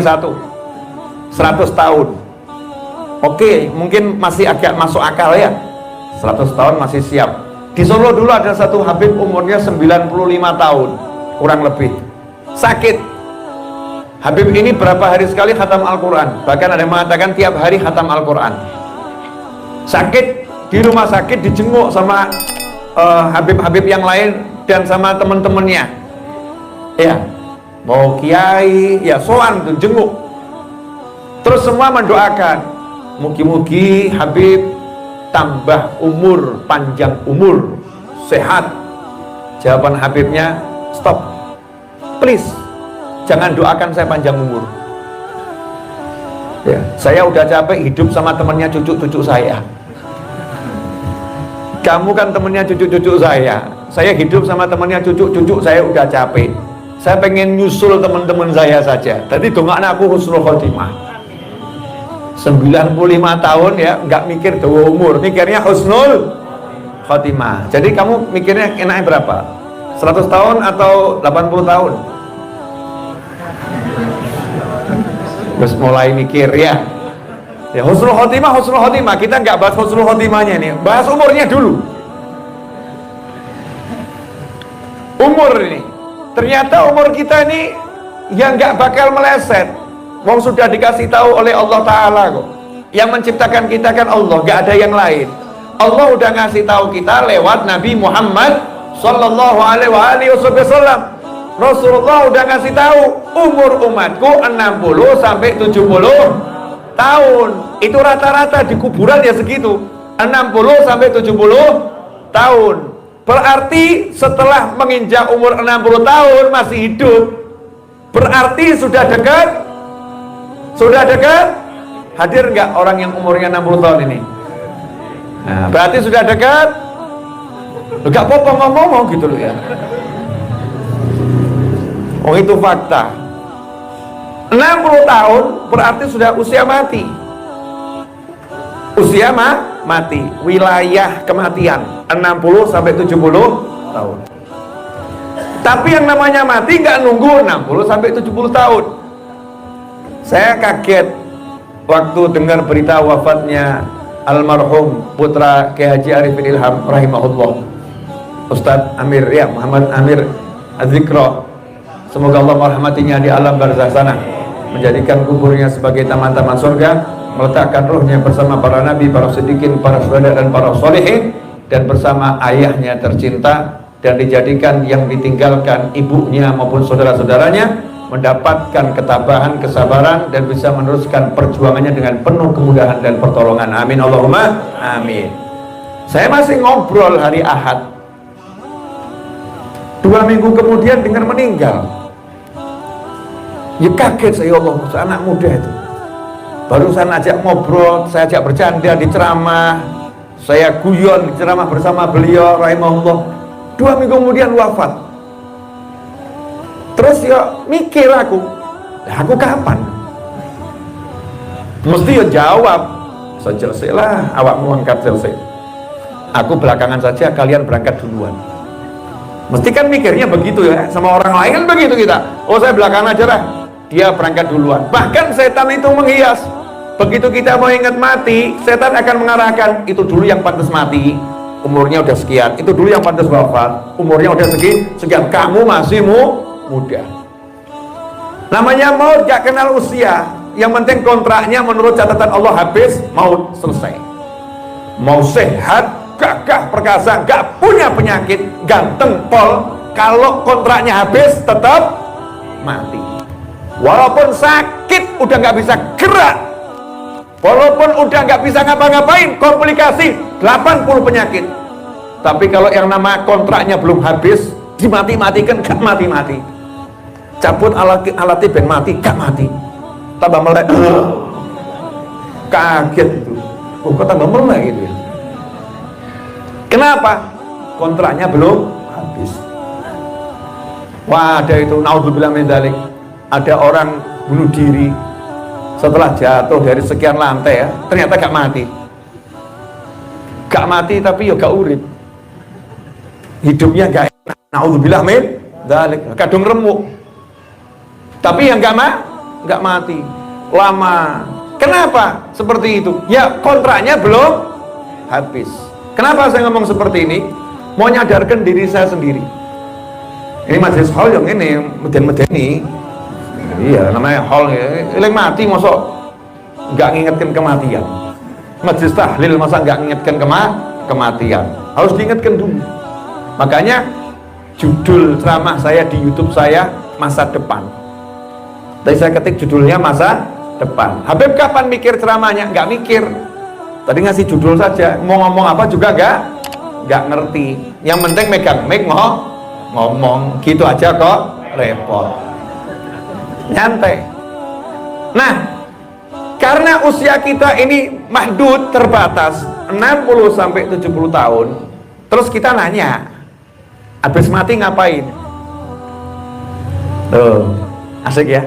satu 100 tahun. Oke, mungkin masih agak masuk akal ya, 100 tahun masih siap. Di Solo dulu ada satu Habib umurnya 95 tahun kurang lebih, sakit. Habib ini berapa hari sekali khatam Al-Quran, bahkan ada yang mengatakan tiap hari khatam Al-Quran. Sakit, di rumah sakit dijenguk sama Habib-Habib yang lain dan sama teman-temannya ya, mau kiai ya, soan tuh jenguk. Terus semua mendoakan, mugi-mugi Habib tambah umur, panjang umur, sehat. Jawaban Habibnya, stop, please, jangan doakan saya panjang umur ya, saya udah capek hidup sama temannya cucu-cucu saya. Kamu kan temannya cucu-cucu saya hidup sama temannya cucu-cucu saya, udah capek. Saya pengen nyusul teman-teman saya saja. Tadi dongaknya aku husnul khotimah 95 tahun ya, nggak mikir tua umur, mikirnya husnul khotimah. Jadi kamu mikirnya enaknya berapa? 100 tahun atau 80 tahun? Terus mulai mikir ya. Ya, husnul khotimah, kita nggak bahas husnul khotimahnya nih, bahas umurnya dulu. Umur ini, ternyata umur kita ini yang nggak bakal meleset. Wong sudah dikasih tahu oleh Allah Ta'ala kok, yang menciptakan kita kan Allah, nggak ada yang lain. Allah udah ngasih tahu kita lewat Nabi Muhammad Sallallahu Alaihi Wasallam. Rasulullah udah ngasih tahu umur umatku 60 sampai 70 tahun. Itu rata-rata di kuburan ya segitu, 60 sampai 70 tahun. Berarti setelah menginjak umur 60 tahun masih hidup, berarti sudah dekat. Hadir nggak orang yang umurnya 60 tahun ini? Nah, berarti sudah dekat. Nggak apa-apa ngomong gitu loh ya. Oh, itu fakta. 60 tahun berarti sudah usia mati. Usia mati, wilayah kematian 60 sampai 70 tahun. Tapi yang namanya mati nggak nunggu 60 sampai 70 tahun. Saya kaget waktu dengar berita wafatnya almarhum putra Kiai Haji Arifin Ilham rahimahullah, Ustadz Amir ya, Muhammad Amir Adzikro. Semoga Allah merahmatinya di alam barzakh sana, menjadikan kuburnya sebagai taman-taman surga, meletakkan ruhnya bersama para nabi, para siddiqin, para syuhada dan para sholihin, dan bersama ayahnya tercinta, dan dijadikan yang ditinggalkan ibunya maupun saudara-saudaranya mendapatkan ketabahan, kesabaran, dan bisa meneruskan perjuangannya dengan penuh kemudahan dan pertolongan. Amin Allahumma amin. Saya masih ngobrol hari Ahad, 2 minggu kemudian dengar meninggal. Ya kaget saya, Allah, anak muda itu. Barusan ajak ngobrol, saya ajak bercanda di ceramah, saya guyon di ceramah bersama beliau rahimahullah. 2 minggu kemudian wafat. Terus ya mikir aku kapan? Mesti ya jawab, selesailah awakmu angkat selesai. Aku belakangan saja, kalian berangkat duluan. Mesti kan mikirnya begitu ya, sama orang lain kan begitu kita. Oh, saya belakangan aja lah, dia berangkat duluan. Bahkan setan itu menghias. Begitu kita mau ingat mati, setan akan mengarahkan, itu dulu yang pantas mati, umurnya udah sekian. Itu dulu yang pantas wafat, umurnya udah sekian. Kamu masih muda. Namanya maut gak kenal usia. Yang penting kontraknya menurut catatan Allah habis, maut selesai. Mau sehat, gagah perkasa, gak punya penyakit, ganteng pol, kalau kontraknya habis tetap mati. Walaupun sakit udah gak bisa gerak, walaupun udah gak bisa ngapa-ngapain, komplikasi 80 penyakit. Tapi kalau yang nama kontraknya belum habis, dimati-matikan gak mati-mati, cabut alatnya ben mati gak mati, tambah melek. Kaget itu, kok tambah melek gitu ya. Kenapa? Kontraknya belum habis. Wah, ada itu, naudzubillah min dzalik. Ada orang bunuh diri setelah jatuh dari sekian lantai ya, ternyata gak mati. Gak mati tapi ya gak urip. Hidupnya gak enak. Naudzubillah min dzalik. Kadung remuk. Tapi yang gak nggak mati. Lama. Kenapa seperti itu? Ya kontraknya belum habis. Kenapa saya ngomong seperti ini? Mau nyadarkan diri saya sendiri. Ini majelis hall yang ini meden-medeni. Iya, namanya hall ya. Yang mati masa nggak ngingetkan kematian. Majelis tahlil masa nggak ngingetkan kematian. Harus diingatkan dulu. Makanya judul ceramah saya di YouTube saya masa depan. Tadi saya ketik judulnya masa depan. Habib kapan mikir ceramahnya? Nggak mikir. Tadi ngasih judul saja. Mau ngomong apa juga nggak ngerti. Yang penting megang mic ngomong gitu aja kok repot. Nyantai. Nah, karena usia kita ini mahdud terbatas 60 sampai 70 tahun. Terus kita nanya, habis mati ngapain? Tuh, asik ya.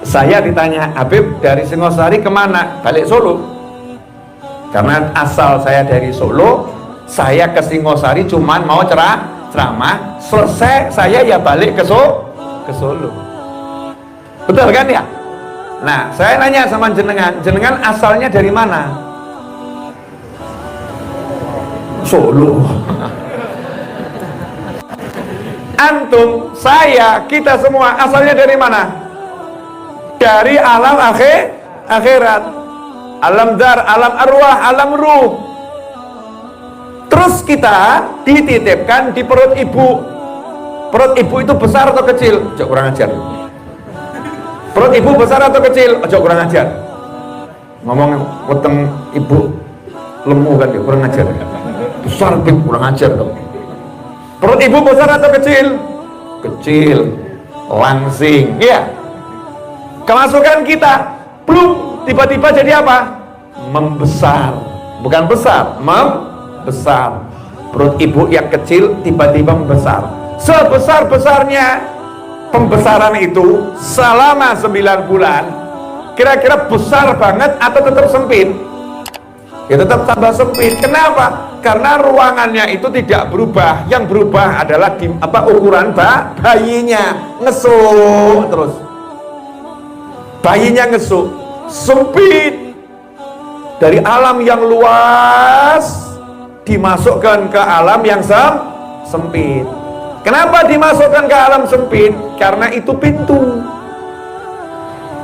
Saya ditanya, Habib dari Singosari kemana? Balik Solo. Karena asal saya dari Solo, saya ke Singosari cuman mau ceramah. Selesai saya ya balik ke Solo. Betul kan ya? Nah, saya nanya sama jenengan asalnya dari mana? Solo. Antum, saya, kita semua asalnya dari mana? Dari alam akhirat. Alam dar, alam arwah, alam ruh. Terus kita dititipkan di perut ibu. Perut ibu itu besar atau kecil? Ojo kurang ajar. Perut ibu besar atau kecil? Ojo kurang ajar. Ngomong weteng ibu lemu kan ya, kurang ajar. Besar bib, kurang ajar dong. Perut ibu besar atau kecil? Kecil. Langsing. Iya. Kemasukan kita belum tiba-tiba jadi apa? Membesar. Bukan besar, membesar. Perut ibu yang kecil tiba-tiba membesar. Sebesar-besarnya pembesaran itu selama 9 bulan, kira-kira besar banget atau tetap sempit? Ya tetap tambah sempit. Kenapa? Karena ruangannya itu tidak berubah. Yang berubah adalah ukuran bayinya. Ngesuk terus. Bayinya ngesuk, sempit. Dari alam yang luas dimasukkan ke alam yang sempit. Kenapa dimasukkan ke alam sempit? Karena itu pintu.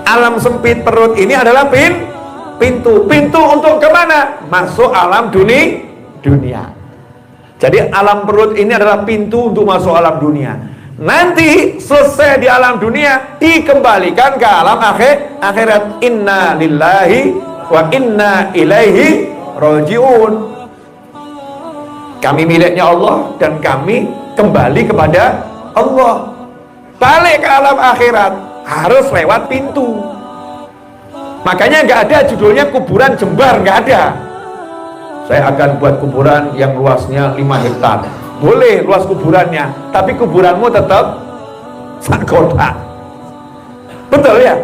Alam sempit perut ini adalah pintu. Pintu untuk kemana? Masuk alam dunia. Jadi alam perut ini adalah pintu untuk masuk alam dunia. Nanti selesai di alam dunia, dikembalikan ke alam akhirat. Inna lillahi wa inna ilaihi rajiun. Kami miliknya Allah dan kami kembali kepada Allah. Balik ke alam akhirat harus lewat pintu. Makanya nggak ada judulnya kuburan Jembar, nggak ada. Saya akan buat kuburan yang luasnya 5 hektar. Boleh luas kuburannya, tapi kuburanmu tetap sak kotak. Betul ya?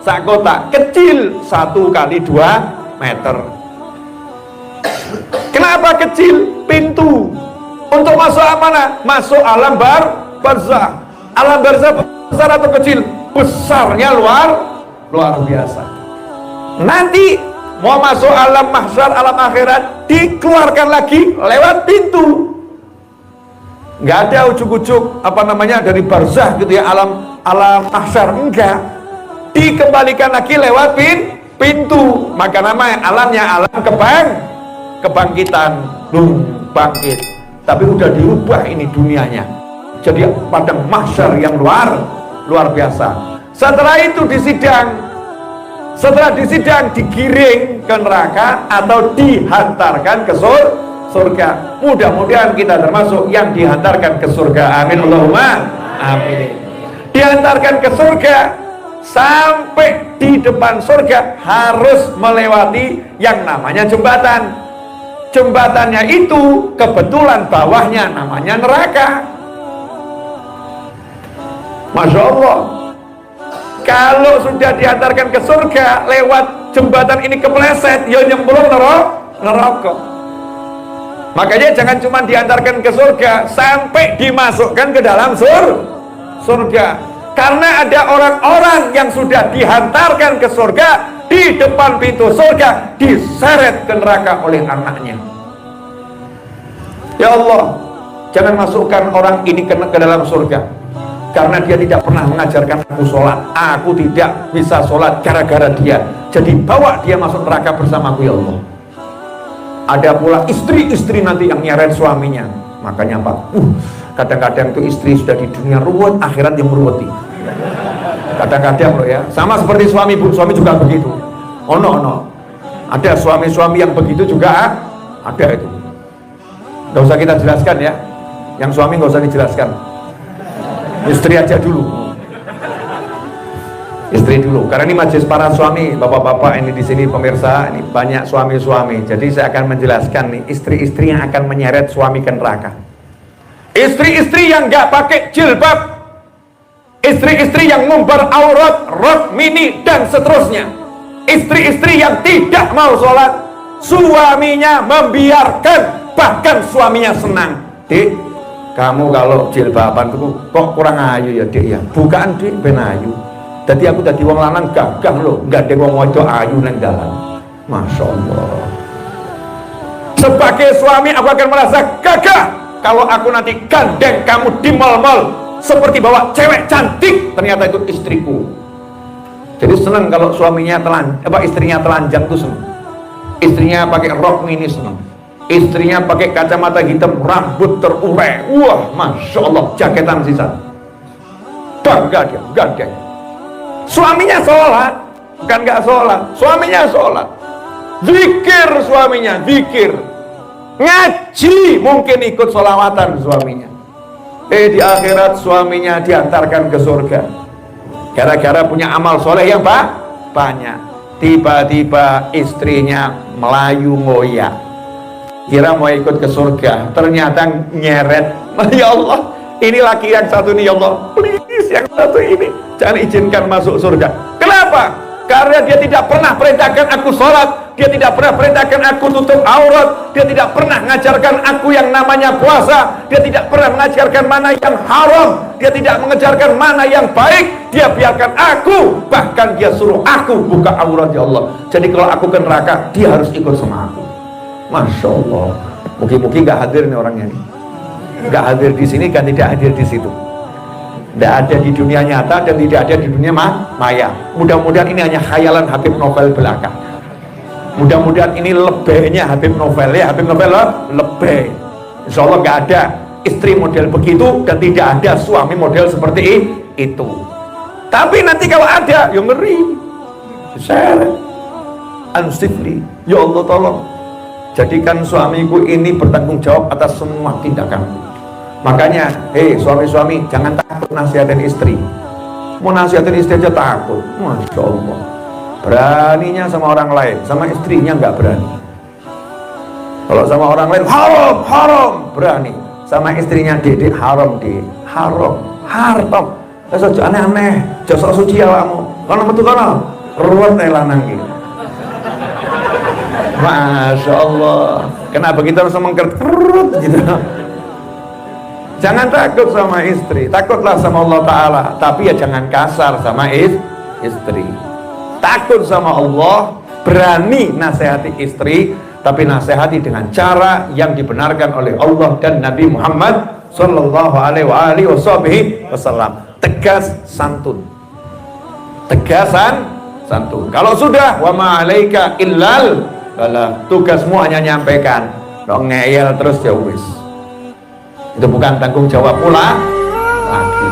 Sak kotak kecil 1 kali 2 meter. Kenapa kecil? Pintu untuk masuk mana? Masuk alam barzah. Alam barzah besar atau kecil? Besarnya luar biasa. Nanti mau masuk alam mahsyar, alam akhirat, dikeluarkan lagi lewat pintu. Nggak ada ujuk-ujuk dari barzah gitu ya, alam mahsyar, enggak. Dikembalikan lagi lewat pintu. Maka namanya alamnya alam kebangkitan, bangkit. Tapi udah dirubah ini dunianya. Jadi padang mahsyar yang luar biasa. Setelah itu setelah disidang digiring ke neraka atau dihantarkan ke surga. Mudah-mudahan kita termasuk yang dihantarkan ke surga. Amin Allahumma amin. Dihantarkan ke surga, sampai di depan surga harus melewati yang namanya jembatan. Jembatannya itu kebetulan bawahnya namanya neraka. Masya Allah. Kalau sudah diantarkan ke surga lewat jembatan ini kepleset, ya nyemplung neraka. Makanya jangan cuma diantarkan ke surga, sampai dimasukkan ke dalam surga. Karena ada orang-orang yang sudah dihantarkan ke surga, di depan pintu surga diseret ke neraka oleh anaknya. Ya Allah, jangan masukkan orang ini ke dalam surga, karena dia tidak pernah mengajarkan aku sholat. Aku tidak bisa sholat gara-gara dia. Jadi bawa dia masuk neraka bersamaku ya Allah. Ada pula istri-istri nanti yang nyeret suaminya. Makanya Pak, kadang-kadang tuh istri sudah di dunia ruwet, akhirat yang meruweti. Kadang-kadang loh ya, sama seperti suami bu, suami juga begitu. Oh no, ada suami-suami yang begitu juga ada itu. Gak usah kita jelaskan ya, yang suami gak usah dijelaskan. Istri aja dulu, istri dulu. Karena ini majelis para suami, bapak-bapak ini di sini pemirsa, ini banyak suami-suami. Jadi saya akan menjelaskan nih istri-istri yang akan menyeret suami ke neraka. Istri-istri yang gak pakai jilbab, istri-istri yang ngumbar aurat, rok mini dan seterusnya, istri-istri yang tidak mau sholat, suaminya membiarkan, bahkan suaminya senang. Dik, kamu kalau jilbaban itu kok kurang ayu ya Dik ya. Bukan Dik, ben ayu. Jadi aku tadi wong lanang gagah loh, nggak ada wong wedok ayu nang dalan. Masya Allah. Sebagai suami aku akan merasa gagah kalau aku nanti gandeng kamu di mal-mal seperti bawa cewek cantik, ternyata itu istriku. Jadi senang kalau suaminya istrinya telanjang tuh senang. Istrinya pakai rok mini senang. Istrinya pakai kacamata hitam, rambut terurai. Wah, Masya Allah, jaketan sisa. Bangga dia, gandeng. Suaminya sholat, bukan nggak sholat. Suaminya sholat. Zikir suaminya, zikir. Ngaji, mungkin ikut sholawatan suaminya. Di akhirat suaminya diantarkan ke surga gara-gara punya amal soleh yang banyak. Tiba-tiba istrinya melayu ngoyak, kira mau ikut ke surga, ternyata nyeret. Ya Allah, ini laki yang satu ini ya Allah, please yang satu ini jangan izinkan masuk surga. Kenapa? Karena dia tidak pernah perintahkan aku sholat, dia tidak pernah perintahkan aku tutup aurat, dia tidak pernah mengajarkan aku yang namanya puasa, dia tidak pernah mengajarkan mana yang haram, dia tidak mengajarkan mana yang baik, dia biarkan aku, bahkan dia suruh aku buka aurat ya Allah. Jadi kalau aku ke neraka, dia harus ikut sama aku. Masya Allah. Mungkin gak hadir nih orangnya nih, gak hadir di sini kan tidak hadir di situ. Tidak ada di dunia nyata dan tidak ada di dunia maya. Mudah-mudahan ini hanya khayalan Habib Novel belaka. Mudah-mudahan ini lebihnya Habib Novel ya. Habib Novel lebih. Insya Allah nggak ada istri model begitu dan tidak ada suami model seperti itu. Tapi nanti kalau ada, ya ngeri. Seret. Ansifli. Ya Allah tolong jadikan suamiku ini bertanggung jawab atas semua tindakanku. Makanya, suami-suami jangan takut nasihatin istri. Mau nasihatin istri aja takut. Masya Allah. Beraninya sama orang lain, sama istrinya nggak berani. Kalau sama orang lain haram, berani. Sama istrinya dedek haram, haram. Terus aneh-aneh, jasa suci alamu. Karena betul karena ruwet lanang gitu. Masya Allah. Kenapa kita harus mengkerut gitu? Jangan takut sama istri, takutlah sama Allah Ta'ala, tapi ya jangan kasar sama istri. Takut sama Allah, berani nasihati istri, tapi nasihati dengan cara yang dibenarkan oleh Allah dan Nabi Muhammad Sallallahu Alaihi Wasallam. Tegas santun, tegasan santun. Kalau sudah wa ma'alaika illal bala, tugasmu hanya nyampaikan, dong ngeyel terus ya wis. Itu bukan tanggung jawab pula lagi.